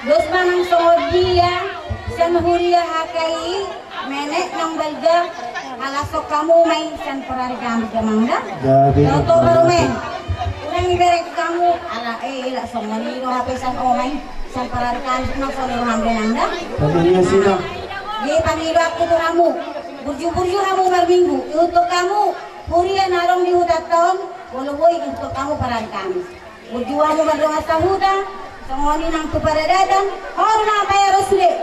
Dos manang sodia san huria akai menek nang balga alasok kamu main san perargam jamangga. Toto baru main. Urang iberek kamu ala la somoni ro hape san omai san perargam nang sore hamde nangda. Pamilya sino? Di pangiro aku tu kamu. Burju-burju kamu berminggu. Untuk kamu huria narong di hutan tahun. Walaupun untuk kamu perargam. Burju kamu berdua sahuda. Songoni nang tuparadatan, orang na bayar sulit.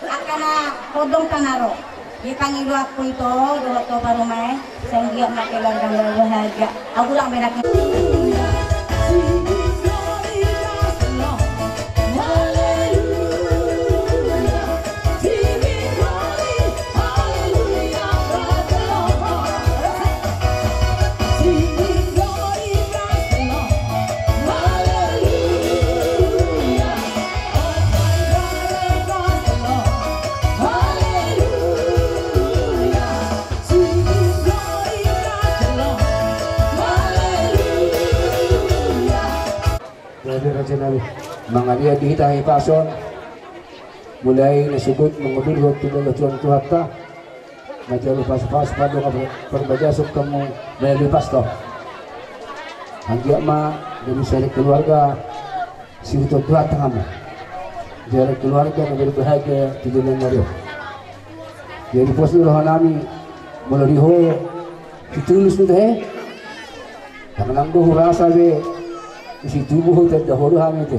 Akana kodong kanaro. Di pangilo aku itu, dua to parumai, senggiak nak keluarga bahagia. Aku lang berak. Mangania dihitahi pason mulai nasibut mengudur waktu Tuhan Tuhatta macam pas pada perbajasuk kamu melalui pasto anjak ma dari sari keluarga si Tuhan Tuhatta kamu dari keluarga yang berbahagia di dunia Maria jadi posisi rohanami mulai diho ditulis tu deh tangan doh rasa be isi tubuh terdahulu kami tu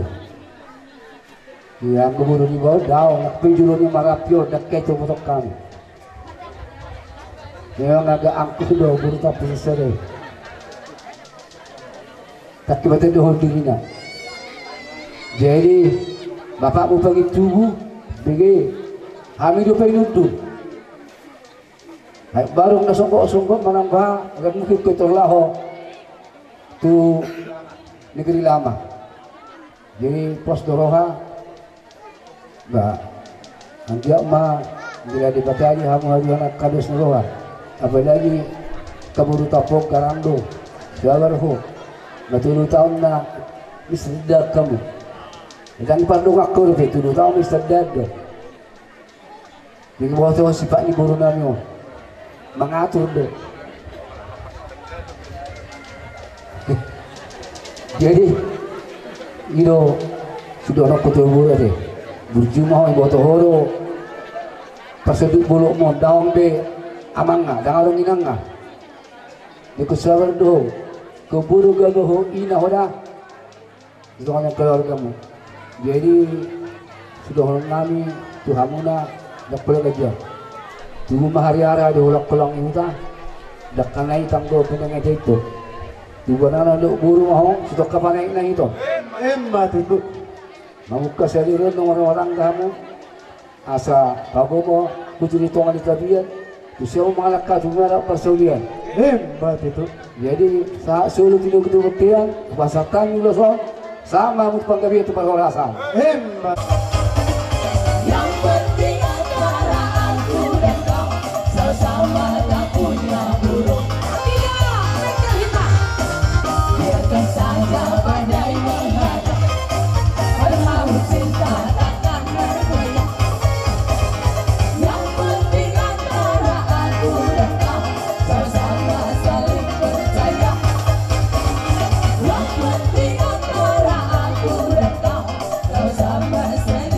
yang keburu di bawah daun nak penjulurnya marapio dekat itu motor kami yang agak angkuh dah buru tak selesai tak kebatan dah dirinya jadi bapak bagi tubuh bagi kami dua penutup baru nak songkok menambah agar mungkin keterlaho tu negeri lama jadi pos doroha bah anjak ma bila dibatasi hamu hari anak kadus noroha apalagi kaburu tapok karando jawarho matulu tahun na isdad kamu dan pardo ngakor itu 2 tahun isdad do jadi waktu sifat ni buru nami mengatur do jadi ino sudah nak ketemu deh berjumah ibu tohoro paseduk buluk mo daun be amanga dangalong inanga ikut sabar do keburu galuh ina hoda itu hanya keluargamu jadi sudah orang nami tuhamuna dak pula kerja tubuh mahari-hari diulak kelang itu dak kanai tanggo pendengar itu tubuh nana duk buru mau sudah kapan naik itu emma itu mamuka saliran ng orang-orang kamu asa bago mo kucuri tongan di tabian usia mo mga lakat umara persaulian hebat itu jadi saat sulit itu ketubutian pasatan yung loso sama mo panggabi itu pagkakasan hebat yang penting antara aku dan kau sesama tak punya burung biarkan saja badai menghadap cinta takkan bergoyang yang penting antara aku dan kau sama saling percaya yang penting antara aku dan kau sama saling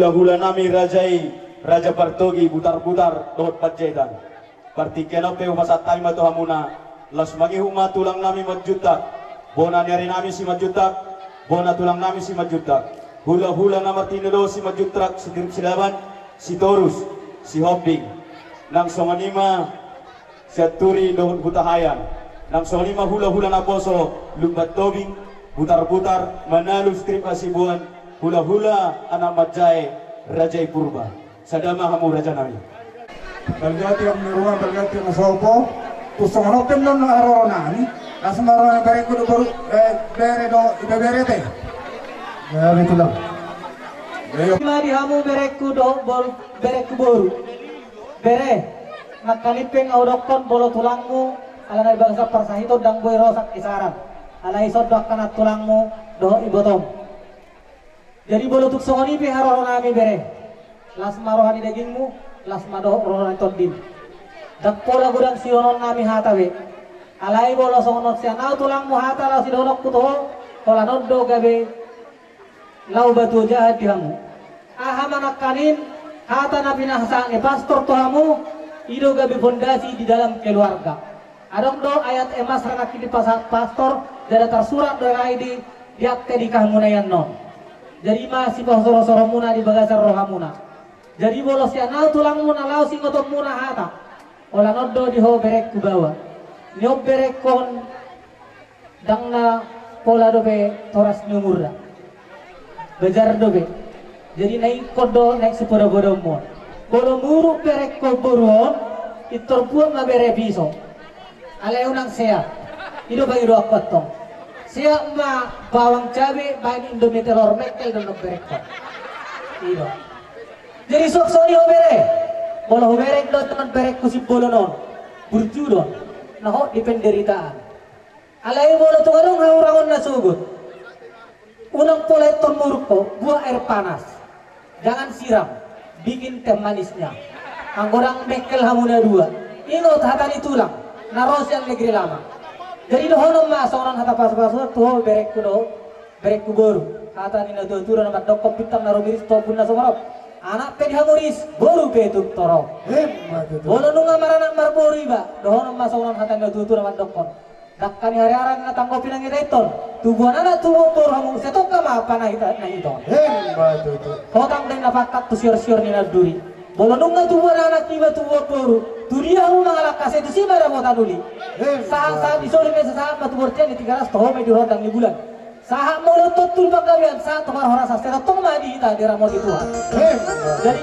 hula-hula nami Raja Bartogi butar-butar dohot Panjaitan. Berarti kenope umasat tayo mato hamuna. Las magi huma tulang nami majutak. Bona nyari nami si majutak. Bona tulang nami si majutak. Hula-hula nama tinulo si majutak, si Dirip Silaban, si Torus, si Hobbing. Nang songanima si Aturi dohot Butahayan. Nang songanima hula-hula na boso lumbat tobing butar-butar manalo strip asibuan. Hula-hula anak Majai Rajai Purba. Sadama hamu raja nami. Bergati ang niruan, bergati ang sopo. Kusong rotem non aronani. Asmaro ang bere kudu baru bere do ibere te. Bere itu lang. Mari hamu bere kudu bere kuburu. Bere nakalipeng audokon bolo tulangmu ala na bangsa persahito dang boy rosak isaran. Ala isod kanat tulangmu do ibotom. Jadi bolo tuk songoni pe haro nami bere. Las marohani dagingmu, las mado rohani tondin. Dak pola gudang sionon nami hatawe. Alai bolo songonot sia nau tulangmu hata la sidonok kuto. Kola noddo gabe lau batu jahat dihamu. Aha manakanin hata nabi nahsane pastor tohamu ido gabe fondasi di dalam keluarga. Adong do ayat emas rana kini pastor dada tersurat doa di diakte di kahmunayan non. Jadi masih soro-soro muna di bagasar rohamuna. Jadi bolos ya nau tulang muna lau singotom muna hata. Ola noddo di ho berek ku bawa. Nyob berek kon dangna pola dobe toras nyumurra. Bejar dobe. Jadi naik kodo naik sepura bodo mo. Kalau muruk berek ko boruon itor buat na bere piso. Alay unang sehat. Ido bagi do akpatong. Siap ma bawang cabe bain Indomie telur mekel dan berek. Ido. Jadi sok soni hobere. Bola hobere do teman berek kusip bolo non. Burju don. Nah di penderitaan. Alay bola tukarong haurangon na sugut. Unang pola ton murko buah air panas. Jangan siram. Bikin teh manisnya. Anggorang mekel hamuna dua. Ingot hatani tulang. Naros yang negeri lama. Jadi dohono ma seorang hata pas-pas tuh berek ku boru. Hata ni na tuh turun nama dokop pitam naromiris to punna somarop. Anak pe dihamuris boru pe tuk toro. Bolo nunga maranak marboru iba. Dohono ma seorang hata ni tuh turun nama dokop. Dakkani hari-hari na tanggopi nang ita tubuhan anak tubuh boru hamu setok kama apa na ito. Hotang den napakat tu sior-sior ni na duri. Bolo nunga tubuhan anak iba tubuh boru. Dunia aku mengalahkan itu sih pada kota duli. Saat disolime sesaat batu borcian di 300 tahun di rodang di bulan. Saat mau tutul panggawian saat tukar horasa setelah tong madi kita di ramot itu. Jadi